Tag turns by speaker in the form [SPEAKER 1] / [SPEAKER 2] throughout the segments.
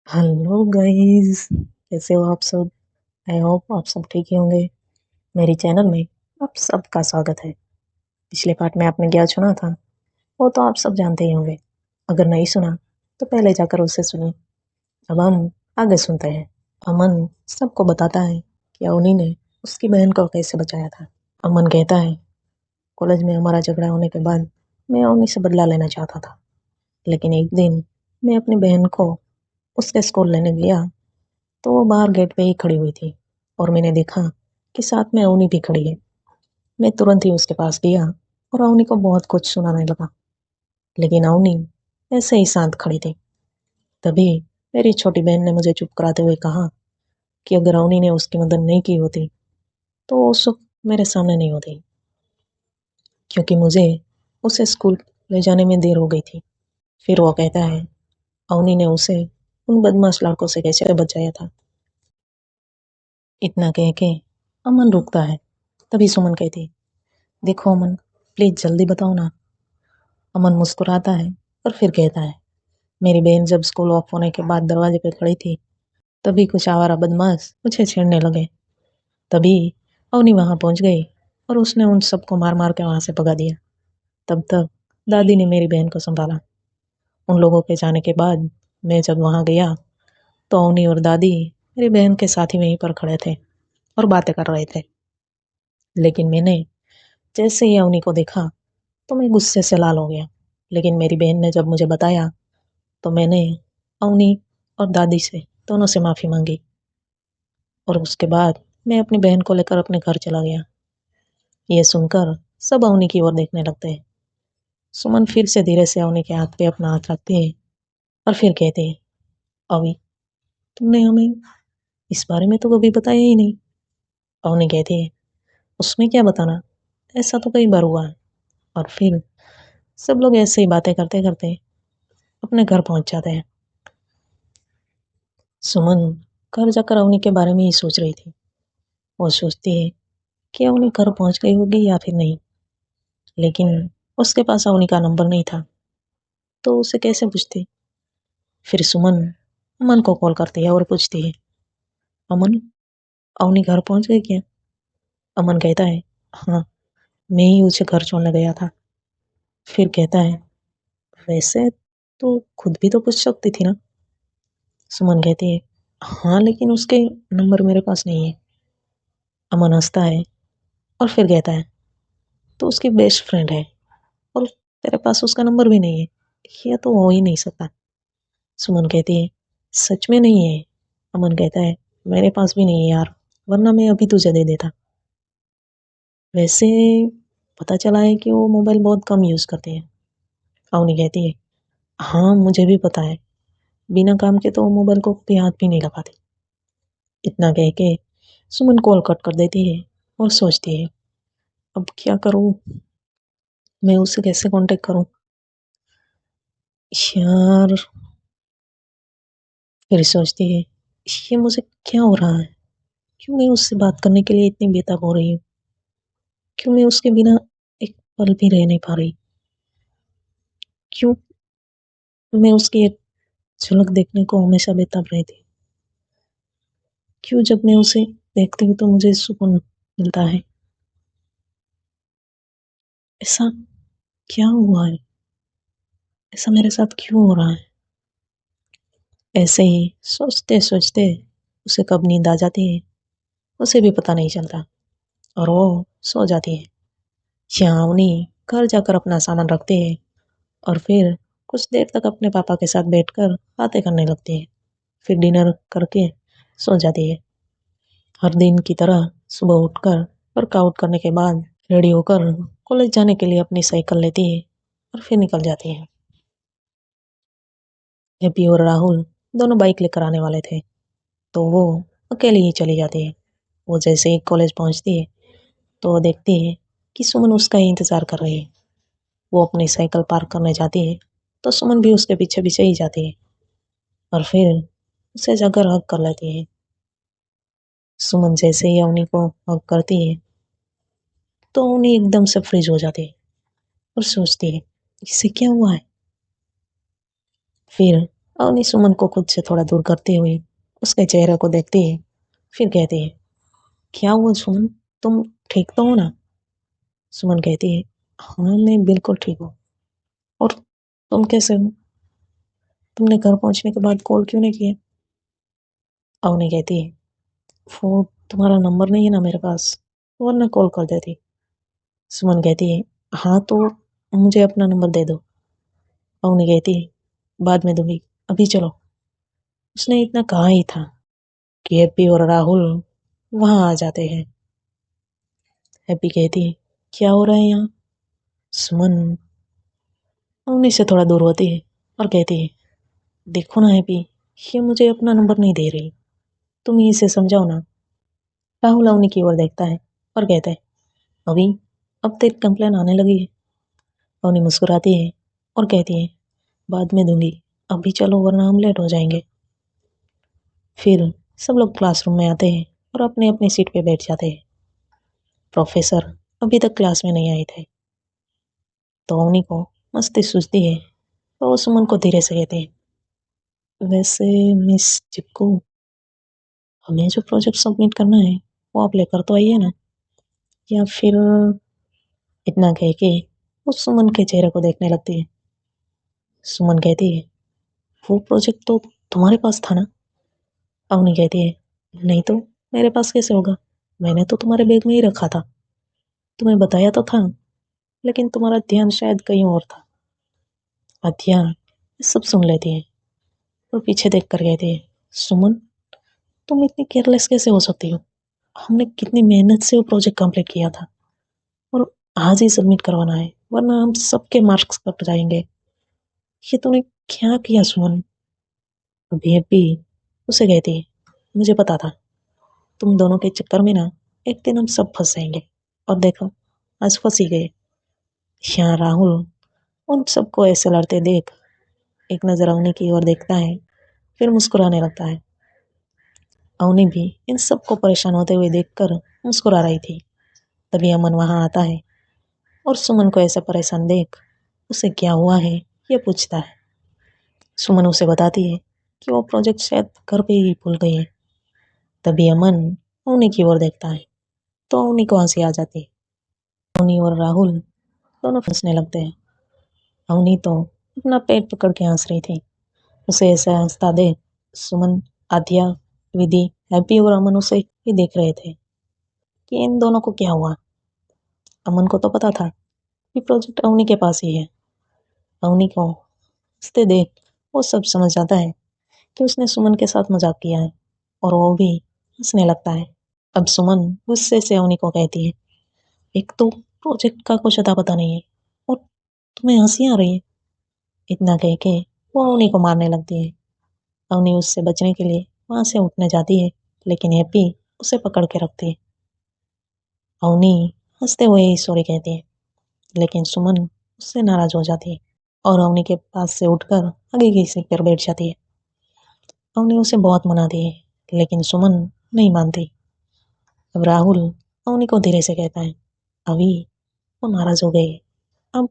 [SPEAKER 1] Hello guys, कैसे हो आप सब। आई होप आप सब ठीक ही होंगे। मेरी चैनल में आप सबका स्वागत है। पिछले पार्ट में आपने क्या सुना था वो तो आप सब जानते ही होंगे। अगर नहीं सुना तो पहले जाकर उसे सुनिए। अब हम आगे सुनते हैं। अमन सबको बताता है कि अवनी ने उसकी बहन को कैसे बचाया था। अमन कहता है, कॉलेज में हमारा झगड़ा होने के बाद मैं अवनी से बदला लेना चाहता था, लेकिन एक दिन मैं अपनी बहन को उसके स्कूल लेने गया तो वो बाहर गेट पे ही खड़ी हुई थी और मैंने देखा कि साथ में अवनी भी खड़ी है। मैं तुरंत ही उसके पास गया और अवनी को बहुत कुछ सुनाने लगा, लेकिन अवनी ऐसे ही शांत खड़ी थी। तभी मेरी छोटी बहन ने मुझे चुप कराते हुए कहा कि अगर अवनी ने उसकी मदद नहीं की होती तो वो उस वक्त मेरे सामने नहीं होती, क्योंकि मुझे उसे स्कूल ले जाने में देर हो गई थी। फिर वो कहता है, अवनी ने उसे उन बदमाश लड़कों से कैसे बचाया था। इतना कह के अमन रुकता है। तभी सुमन कहती, देखो अमन, प्लीज जल्दी बताओ ना। अमन मुस्कुराता है और फिर कहता है, मेरी बहन जब स्कूल ऑफ होने के बाद दरवाजे पे खड़ी थी तभी कुछ आवारा बदमाश मुझे छेड़ने लगे। तभी अवनी वहां पहुंच गई और उसने उन सबको मार मार के वहां से भगा दिया। तब तक दादी ने मेरी बहन को संभाला। उन लोगों के जाने के बाद मैं जब वहां गया तो अवनी और दादी मेरी बहन के साथ ही वहीं पर खड़े थे और बातें कर रहे थे। लेकिन मैंने जैसे ही अवनी को देखा तो मैं गुस्से से लाल हो गया। लेकिन मेरी बहन ने जब मुझे बताया तो मैंने अवनी और दादी से दोनों से माफ़ी मांगी और उसके बाद मैं अपनी बहन को लेकर अपने घर चला गया। ये सुनकर सब अवनी की ओर देखने लगते हैं। सुमन फिर से धीरे से अवनी के हाथ पे अपना हाथ रखती है और फिर कहती है, अवी, तुमने हमें इस बारे में तो कभी बताया ही नहीं। अवनी कहती है, उसमें क्या बताना, ऐसा तो कई बार हुआ है। और फिर सब लोग ऐसे ही बातें करते करते अपने घर पहुंच जाते हैं। सुमन घर जाकर अवनी के बारे में ही सोच रही थी। वो सोचती है कि अवनी घर पहुंच गई होगी या फिर नहीं, लेकिन उसके पास अवनी का नंबर नहीं था तो उसे कैसे पूछती। फिर सुमन अमन को कॉल करती है और पूछती है, अमन, अवनी घर पहुंच गई क्या। अमन कहता है, हाँ, मैं ही उसे घर छोड़ने गया था। फिर कहता है, वैसे तो खुद भी तो पूछ सकती थी ना। सुमन कहती है, हाँ, लेकिन उसके नंबर मेरे पास नहीं है। अमन हंसता है और फिर कहता है, तो उसकी बेस्ट फ्रेंड है और तेरे पास उसका नंबर भी नहीं है, ये तो हो ही नहीं सकता। सुमन कहती है, सच में नहीं है। अमन कहता है, मेरे पास भी नहीं है यार, वरना मैं अभी तुझे दे देता। वैसे पता चला है कि वो मोबाइल बहुत कम यूज़ करते हैं। अवनी कहती है, हाँ, मुझे भी पता है, बिना काम के तो वो मोबाइल को भी हाथ भी नहीं लगाती। इतना कह के सुमन कॉल कट कर देती है और सोचती है, अब क्या करूँ, मैं उसे कैसे कांटेक्ट करूँ यार। फिर सोचती है, ये मुझे क्या हो रहा है, क्यों मैं उससे बात करने के लिए इतनी बेताब हो रही हूँ, क्यों मैं उसके बिना एक पल भी रह नहीं पा रही, क्यों मैं उसकी एक झलक देखने को हमेशा बेताब रहती, क्यों जब मैं उसे देखती हूँ तो मुझे सुकून मिलता है। ऐसा क्या हुआ है, ऐसा मेरे साथ क्यों हो रहा है। ऐसे ही सोचते सोचते उसे कब नींद आ जाती है उसे भी पता नहीं चलता और वो सो जाती है। श्यामनी घर जाकर अपना सामान रखती है और फिर कुछ देर तक अपने पापा के साथ बैठकर बातें करने लगती है। फिर डिनर करके सो जाती है। हर दिन की तरह सुबह उठकर वर्कआउट करने के बाद रेडी होकर कॉलेज जाने के लिए अपनी साइकिल लेती है और फिर निकल जाती है। हैप्पी और राहुल दोनों बाइक लेकर आने वाले थे तो वो अकेली ही चली जाती है। वो जैसे ही कॉलेज पहुंचती है तो वो देखती है कि सुमन उसका ही इंतजार कर रही है। वो अपनी साइकिल पार्क करने जाती है तो सुमन भी उसके पीछे पीछे ही जाती है और फिर उसे जाकर हक कर लेती है। सुमन जैसे ही अवनी को हक करती है तो अवनी एकदम से फ्रीज हो जाती है और सोचती है, इससे क्या हुआ है। फिर अवनी सुमन को खुद से थोड़ा दूर करते हुए उसके चेहरे को देखती है, फिर कहती है, क्या हुआ सुमन, तुम ठीक तो हो ना? सुमन कहती है, हाँ मैं बिल्कुल ठीक हूँ। और तुम कैसे हो? तुमने घर पहुंचने के बाद कॉल क्यों नहीं किया? अवनी कहती है, वो तुम्हारा नंबर नहीं है ना मेरे पास, वरना कॉल कर देती। सुमन कहती है, हाँ तो मुझे अपना नंबर दे दो। अवनी कहती है, बाद में दूंगी, अभी चलो। उसने इतना कहा ही था कि हैप्पी और राहुल वहां आ जाते हैं। हैप्पी कहती है, क्या हो रहा है यहाँ? सुमन अवनी से थोड़ा दूर होती है और कहती है, देखो ना हैप्पी, ये मुझे अपना नंबर नहीं दे रही, तुम ही इसे समझाओ ना। राहुल अवनी की ओर देखता है और कहता है, अभी अब तेरी कंप्लेन आने लगी है। अवनी मुस्कुराती है और कहती है, बाद में दूंगी, अभी चलो वरना हम लेट हो जाएंगे। फिर सब लोग क्लासरूम में आते हैं और अपनी अपनी सीट पे बैठ जाते हैं। प्रोफेसर अभी तक क्लास में नहीं आए थे, तो अवनी को मस्ती सूझती है और वो सुमन को धीरे से कहते हैं, वैसे मिस चिक्कू, हमें जो प्रोजेक्ट सबमिट करना है वो आप लेकर तो आइए ना। या फिर इतना कह के वो सुमन के चेहरे को देखने लगती है। सुमन कहती है, वो प्रोजेक्ट तो तुम्हारे पास था ना? अवनी कहती है, नहीं तो मेरे पास कैसे होगा, मैंने तो तुम्हारे बैग में ही रखा था, तुम्हें बताया तो था, लेकिन तुम्हारा ध्यान शायद कहीं और था। अध्या ये सब सुन लेती है और पीछे देख कर कहती है, सुमन तुम इतनी केयरलेस कैसे हो सकती हो? हमने कितनी मेहनत से वो प्रोजेक्ट कंप्लीट किया था और आज ही सबमिट करवाना है, वरना हम सबके मार्क्स कट जाएंगे। ये तूने क्या किया सुमन? बेबी उसे कहती है, मुझे पता था तुम दोनों के चक्कर में ना एक दिन हम सब फंस जाएंगे, और देखो आज फंस ही गए। यहाँ राहुल उन सबको ऐसे लड़ते देख एक नजर अवनी की ओर देखता है, फिर मुस्कुराने लगता है। अवनी भी इन सबको परेशान होते हुए देखकर मुस्कुरा रही थी। तभी अमन वहां आता है और सुमन को ऐसा परेशान देख उसे क्या हुआ है ये पूछता है। सुमन उसे बताती है कि वो प्रोजेक्ट शायद घर पे ही भूल गई है। तभी अमन अवनी की ओर देखता है तो अवनी को हंसी आ जाती है। अवनी और राहुल दोनों फंसने लगते हैं। अवनी तो अपना पेट पकड़ के हंस रही थी। उसे ऐसा हंसता देख सुमन, आद्या, विधि, हैप्पी और अमन उसे ही देख रहे थे कि इन दोनों को क्या हुआ। अमन को तो पता था कि प्रोजेक्ट अवनी के पास ही है। अवनी को हंसते देख वो सब समझ जाता है कि उसने सुमन के साथ मजाक किया है और वो भी हंसने लगता है। अब सुमन गुस्से से अवनी को कहती है, एक तो प्रोजेक्ट का कुछ अता पता नहीं है और तुम्हें हंसी आ रही है। इतना कह के वो अवनी को मारने लगती है। अवनी उससे बचने के लिए वहां से उठने जाती है, लेकिन हैप्पी उसे पकड़ के रखती है। अवनी हंसते हुए ही सॉरी कहती है, लेकिन सुमन उससे नाराज हो जाती है और अवनी के पास से उठकर आगे की सीट पर बैठ जाती है। अवनी उसे बहुत मनाती है, लेकिन सुमन नहीं मानती। अब राहुल अवनी को धीरे से कहता है, अभी वो नाराज हो गई है, अब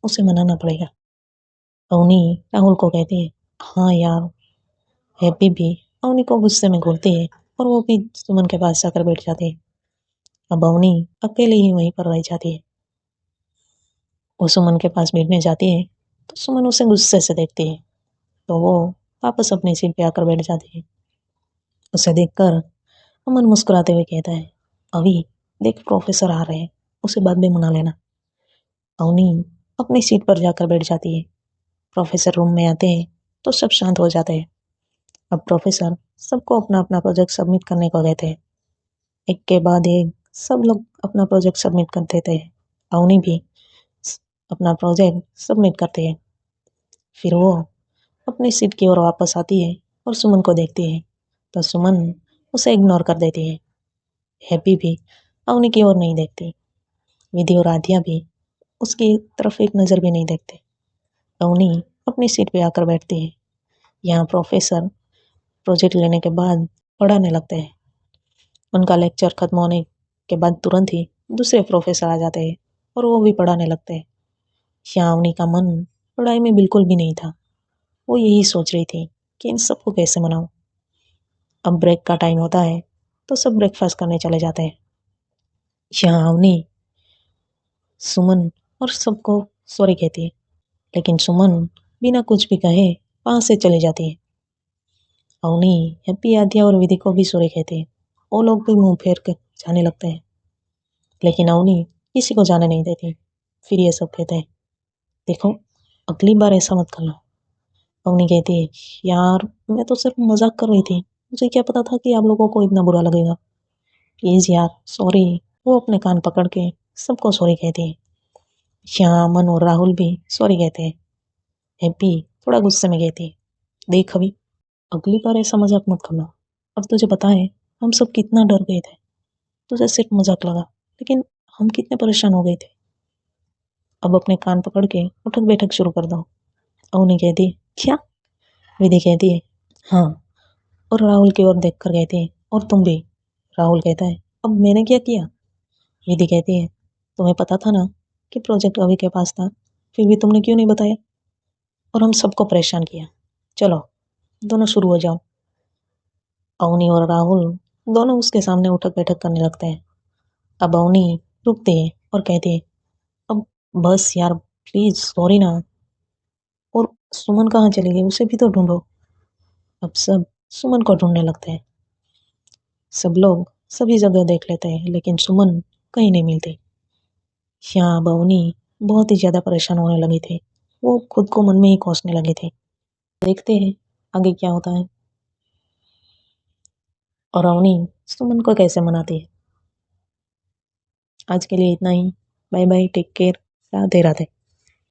[SPEAKER 1] उसे मनाना पड़ेगा। अवनी राहुल को कहती है, हाँ यार। हैप्पी भी अवनी को गुस्से में घूरती है और वो भी सुमन के पास जाकर बैठ जाती है। अब अवनी अकेले ही वहीं पर रह जाती है। वो सुमन के पास बैठने जाती है तो सुमन उसे गुस्से से देखती है, तो वो वापस अपनी सीट पे आकर बैठ जाती है। उसे देखकर अमन मुस्कुराते हुए कहता है, अभी देख प्रोफेसर आ रहे हैं, उसे बाद में मना लेना। अवनी अपनी सीट पर जाकर बैठ जाती है। प्रोफेसर रूम में आते हैं तो सब शांत हो जाते हैं। अब प्रोफेसर सबको अपना अपना प्रोजेक्ट सबमिट करने को कहते हैं। एक के बाद एक सब लोग अपना प्रोजेक्ट सबमिट कर देते हैं। अवनी भी अपना प्रोजेक्ट सबमिट करती है। फिर वो अपनी सीट की ओर वापस आती है और सुमन को देखती है, तो सुमन उसे इग्नोर कर देती है। हैप्पी भी अवनी की ओर नहीं देखती। विधि और आद्या भी उसकी तरफ एक नज़र भी नहीं देखते। अवनी अपनी सीट पे आकर बैठती है। यहाँ प्रोफेसर प्रोजेक्ट लेने के बाद पढ़ाने लगते हैं। उनका लेक्चर खत्म होने के बाद तुरंत ही दूसरे प्रोफेसर आ जाते हैं और वो भी पढ़ाने लगते हैं। यहाँ अवनी का मन पढ़ाई में बिल्कुल भी नहीं था। वो यही सोच रही थी कि इन सबको कैसे मनाऊं। अब ब्रेक का टाइम होता है तो सब ब्रेकफास्ट करने चले जाते हैं। यहाँ अवनी सुमन और सबको सॉरी कहती है, लेकिन सुमन बिना कुछ भी कहे वहां से चली जाती है। अवनी हैप्पी, आद्या और विधि को भी सॉरी कहती है। वो लोग भी मुंह फेर कर जाने लगते हैं, लेकिन अवनी किसी को जाने नहीं देती। फिर ये सब कहते हैं, देखो अगली बार ऐसा मत करना। अवनी कहती है, यार मैं तो सिर्फ मजाक कर रही थी, मुझे क्या पता था कि आप लोगों को इतना बुरा लगेगा। प्लीज यार सॉरी। वो अपने कान पकड़ के सबको सॉरी कहती है। श्याम, अमन और राहुल भी सॉरी कहते हैं। हैप्पी थोड़ा गुस्से में कहती है, देख अभी अगली बार ऐसा मजाक मत करना। अब तुझे पता है हम सब कितना डर गए थे। तुझे सिर्फ मजाक लगा, लेकिन हम कितने परेशान हो गए थे। अब अपने कान पकड़ के उठक बैठक शुरू कर दो। अवनी कहती है, क्या? विधि कहती है, हाँ। और राहुल की ओर देख कर कहती है, और तुम भी। राहुल कहता है, अब मैंने क्या किया? विधि कहती है, तुम्हें पता था ना कि प्रोजेक्ट अभी के पास था, फिर भी तुमने क्यों नहीं बताया और हम सबको परेशान किया। चलो दोनों शुरू हो जाओ। अवनी और राहुल दोनों उसके सामने उठक बैठक करने लगते हैं। अब अवनी रुकती है और कहती है, अब बस यार, प्लीज सॉरी ना। और सुमन कहाँ चली गई, उसे भी तो ढूंढो। अब सब सुमन को ढूंढने लगते हैं। सब लोग सभी जगह देख लेते हैं, लेकिन सुमन कहीं नहीं मिलती। यहाँ बवनी बहुत ही ज्यादा परेशान होने लगी थी। वो खुद को मन में ही कोसने लगी थी। देखते हैं आगे क्या होता है और अवनी सुमन को कैसे मनाती है। आज के लिए इतना ही। Bye bye, take care, Radhe Radhe.